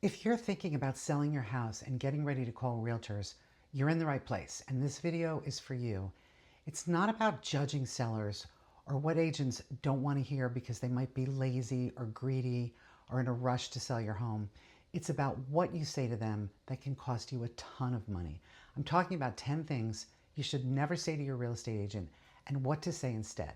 If you're thinking about selling your house and getting ready to call realtors, you're in the right place, and this video is for you. It's not about judging sellers or what agents don't want to hear because they might be lazy or greedy or in a rush to sell your home. It's about what you say to them that can cost you a ton of money. I'm talking about 10 things you should never say to your real estate agent and what to say instead.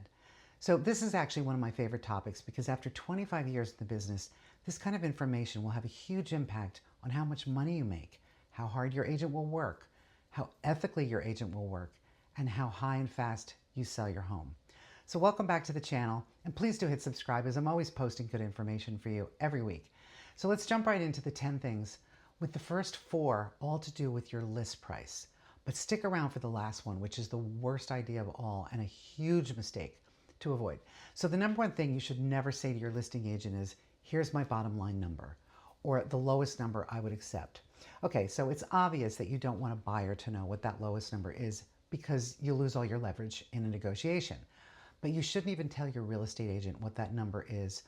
So this is actually one of my favorite topics because after 25 years in the business, this kind of information will have a huge impact on how much money you make, how hard your agent will work, how ethically your agent will work, and how high and fast you sell your home. So welcome back to the channel, and please do hit subscribe as I'm always posting good information for you every week. So let's jump right into the 10 things, with the first 4 all to do with your list price. But stick around for the last one, which is the worst idea of all and a huge mistake to avoid. So the number one thing you should never say to your listing agent is, here's my bottom line number, or the lowest number I would accept. Okay, so it's obvious that you don't want a buyer to know what that lowest number is because you lose all your leverage in a negotiation. But you shouldn't even tell your real estate agent what that number is,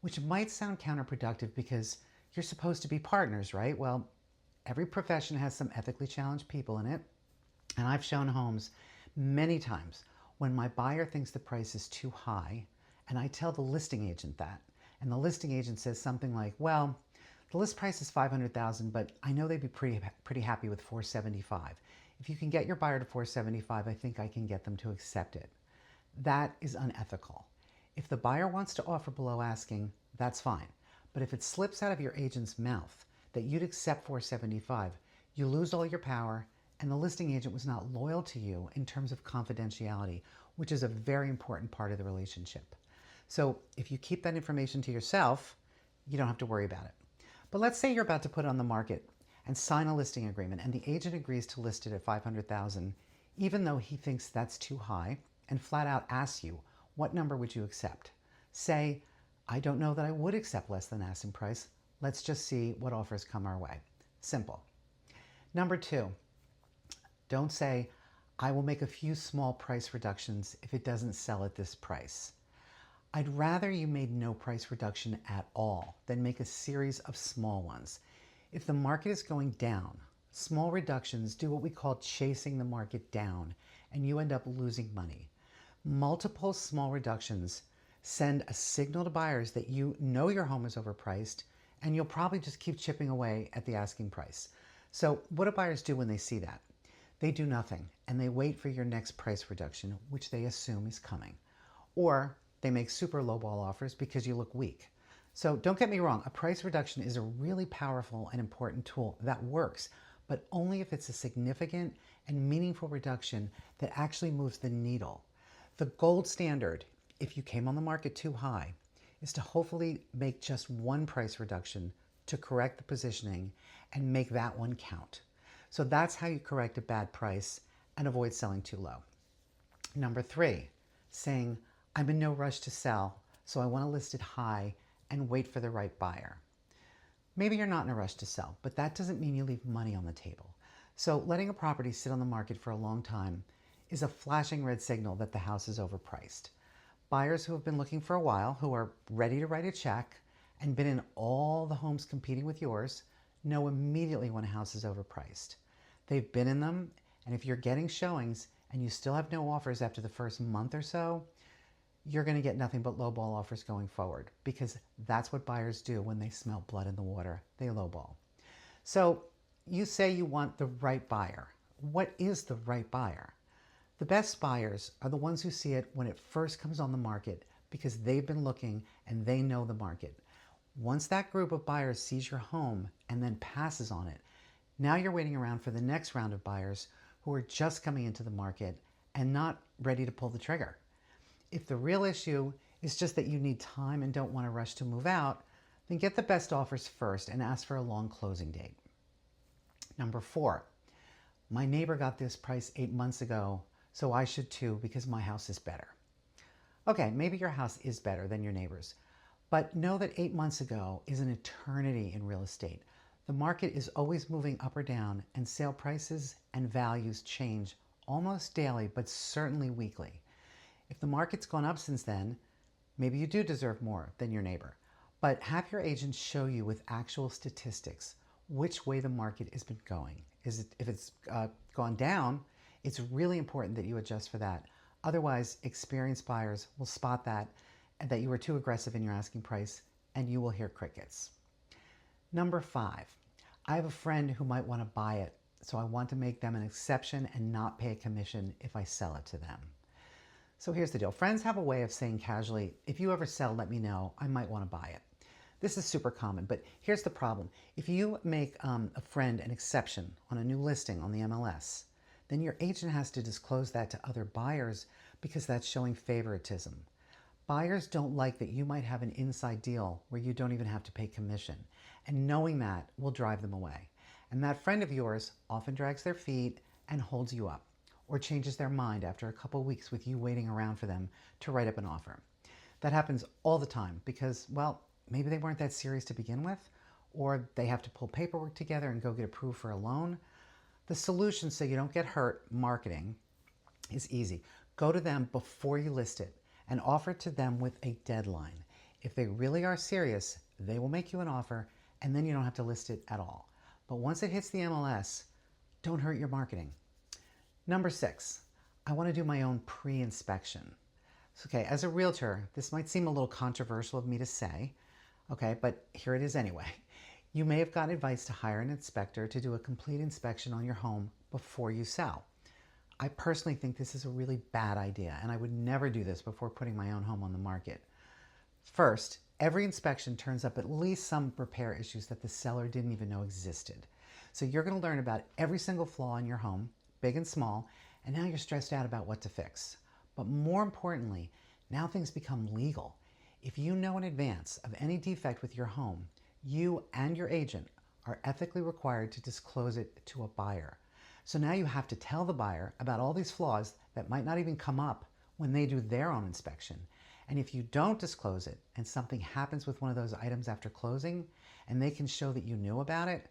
which might sound counterproductive because you're supposed to be partners, right? Well, every profession has some ethically challenged people in it, and I've shown homes many times when my buyer thinks the price is too high, and I tell the listing agent that, and the listing agent says something like, well, the list price is $500,000, but I know they'd be pretty happy with $475. If you can get your buyer to $475, I think I can get them to accept it. That is unethical. If the buyer wants to offer below asking, that's fine. But if it slips out of your agent's mouth that you'd accept $475, you lose all your power, and the listing agent was not loyal to you in terms of confidentiality, which is a very important part of the relationship. So if you keep that information to yourself, you don't have to worry about it. But let's say you're about to put it on the market and sign a listing agreement, and the agent agrees to list it at $500,000, even though he thinks that's too high, and flat out asks you, what number would you accept? Say, I don't know that I would accept less than asking price. Let's just see what offers come our way. Simple. Number 2, don't say, I will make a few small price reductions if it doesn't sell at this price. I'd rather you made no price reduction at all than make a series of small ones. If the market is going down, small reductions do what we call chasing the market down, and you end up losing money. Multiple small reductions send a signal to buyers that you know your home is overpriced, and you'll probably just keep chipping away at the asking price. So what do buyers do when they see that? They do nothing, and they wait for your next price reduction, which they assume is coming. Or they make super lowball offers because you look weak. So don't get me wrong, a price reduction is a really powerful and important tool that works, but only if it's a significant and meaningful reduction that actually moves the needle. The gold standard, if you came on the market too high, is to hopefully make just one price reduction to correct the positioning and make that one count. So that's how you correct a bad price and avoid selling too low. Number 3, saying, I'm in no rush to sell, so I want to list it high and wait for the right buyer. Maybe you're not in a rush to sell, but that doesn't mean you leave money on the table. So letting a property sit on the market for a long time is a flashing red signal that the house is overpriced. Buyers who have been looking for a while, who are ready to write a check and been in all the homes competing with yours, know immediately when a house is overpriced. They've been in them, and if you're getting showings and you still have no offers after the first month or so, you're going to get nothing but lowball offers going forward, because that's what buyers do when they smell blood in the water. They lowball. So you say you want the right buyer. What is the right buyer? The best buyers are the ones who see it when it first comes on the market because they've been looking and they know the market. Once that group of buyers sees your home and then passes on it, now you're waiting around for the next round of buyers who are just coming into the market and not ready to pull the trigger. If the real issue is just that you need time and don't want to rush to move out, then get the best offers first and ask for a long closing date. Number 4, my neighbor got this price 8 months ago, so I should too because my house is better. Okay, maybe your house is better than your neighbor's, but know that 8 months ago is an eternity in real estate. The market is always moving up or down, and sale prices and values change almost daily, but certainly weekly. If the market's gone up since then, maybe you do deserve more than your neighbor. But have your agent show you with actual statistics which way the market has been going. If it's gone down, it's really important that you adjust for that. Otherwise, experienced buyers will spot that you were too aggressive in your asking price, and you will hear crickets. Number 5, I have a friend who might want to buy it, so I want to make them an exception and not pay a commission if I sell it to them. So here's the deal. Friends have a way of saying casually, if you ever sell, let me know. I might want to buy it. This is super common, but here's the problem. If you make a friend an exception on a new listing on the MLS, then your agent has to disclose that to other buyers because that's showing favoritism. Buyers don't like that you might have an inside deal where you don't even have to pay commission, and knowing that will drive them away. And that friend of yours often drags their feet and holds you up, or changes their mind after a couple weeks with you waiting around for them to write up an offer. That happens all the time because, well, maybe they weren't that serious to begin with, or they have to pull paperwork together and go get approved for a loan. The solution so you don't get hurt marketing is easy. Go to them before you list it and offer it to them with a deadline. If they really are serious, they will make you an offer, and then you don't have to list it at all. But once it hits the MLS, don't hurt your marketing. Number 6, I want to do my own pre-inspection. Okay, as a realtor, this might seem a little controversial of me to say, okay, but here it is anyway. You may have gotten advice to hire an inspector to do a complete inspection on your home before you sell. I personally think this is a really bad idea, and I would never do this before putting my own home on the market. First, every inspection turns up at least some repair issues that the seller didn't even know existed. So you're going to learn about every single flaw in your home, big and small, and now you're stressed out about what to fix. But more importantly, now things become legal. If you know in advance of any defect with your home, you and your agent are ethically required to disclose it to a buyer. So now you have to tell the buyer about all these flaws that might not even come up when they do their own inspection. And if you don't disclose it and something happens with one of those items after closing and they can show that you knew about it,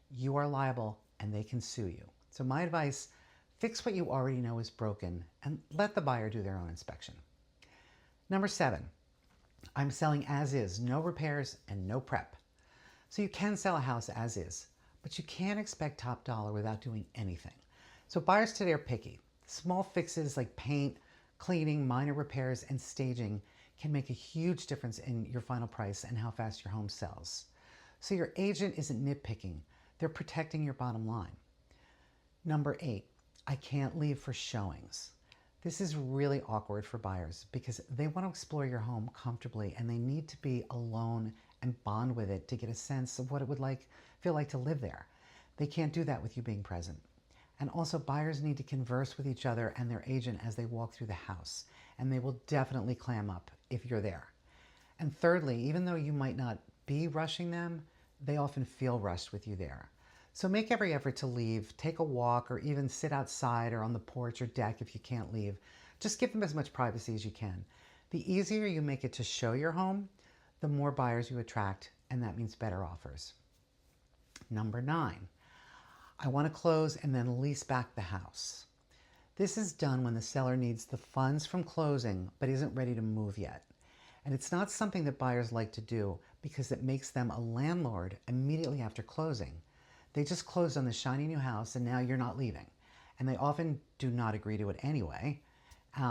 you are liable and they can sue you. So my advice, fix what you already know is broken and let the buyer do their own inspection. Number 7, I'm selling as is, no repairs and no prep. So you can sell a house as is, but you can't expect top dollar without doing anything. So buyers today are picky. Small fixes like paint, cleaning, minor repairs, and staging can make a huge difference in your final price and how fast your home sells. So your agent isn't nitpicking, they're protecting your bottom line. Number 8, I can't leave for showings. This is really awkward for buyers because they want to explore your home comfortably and they need to be alone and bond with it to get a sense of what it would feel like to live there. They can't do that with you being present. And also buyers need to converse with each other and their agent as they walk through the house, and they will definitely clam up if you're there. And thirdly, even though you might not be rushing them, they often feel rushed with you there. So make every effort to leave, take a walk, or even sit outside or on the porch or deck if you can't leave. Just give them as much privacy as you can. The easier you make it to show your home, the more buyers you attract, and that means better offers. Number 9, I want to close and then lease back the house. This is done when the seller needs the funds from closing but isn't ready to move yet. And it's not something that buyers like to do because it makes them a landlord immediately after closing. They just closed on the shiny new house and now you're not leaving. And they often do not agree to it anyway.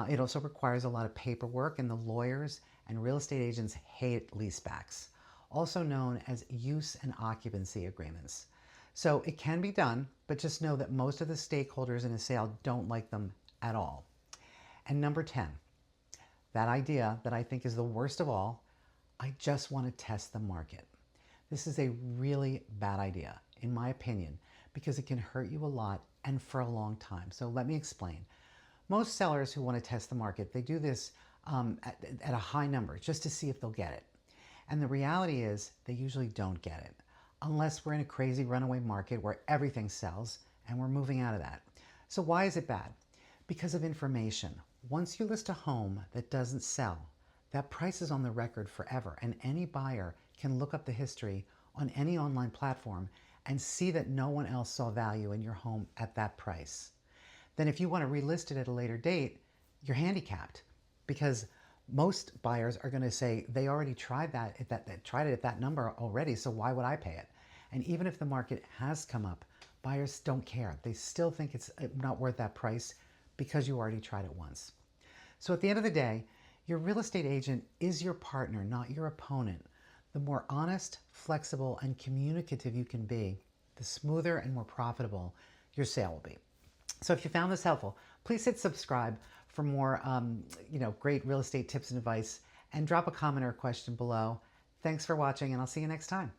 It also requires a lot of paperwork, and the lawyers and real estate agents hate lease-backs, also known as use and occupancy agreements. So it can be done, but just know that most of the stakeholders in a sale don't like them at all. And number 10, that idea that I think is the worst of all, I just want to test the market. This is a really bad idea, in my opinion, because it can hurt you a lot and for a long time. So let me explain. Most sellers who want to test the market, they do this at a high number just to see if they'll get it. And the reality is they usually don't get it, unless we're in a crazy runaway market where everything sells and we're moving out of that. So why is it bad? Because of information. Once you list a home that doesn't sell, that price is on the record forever, and any buyer can look up the history on any online platform and see that no one else saw value in your home at that price. Then if you want to relist it at a later date, you're handicapped because Most buyers are going to say they already tried tried it at that number already, so why would I pay it? And even if the market has come up, buyers don't care. They still think it's not worth that price because you already tried it once. So at the end of the day, your real estate agent is your partner, not your opponent. The more honest, flexible, and communicative you can be, the smoother and more profitable your sale will be. So if you found this helpful, please hit subscribe for more great real estate tips and advice, and drop a comment or a question below. Thanks for watching, and I'll see you next time.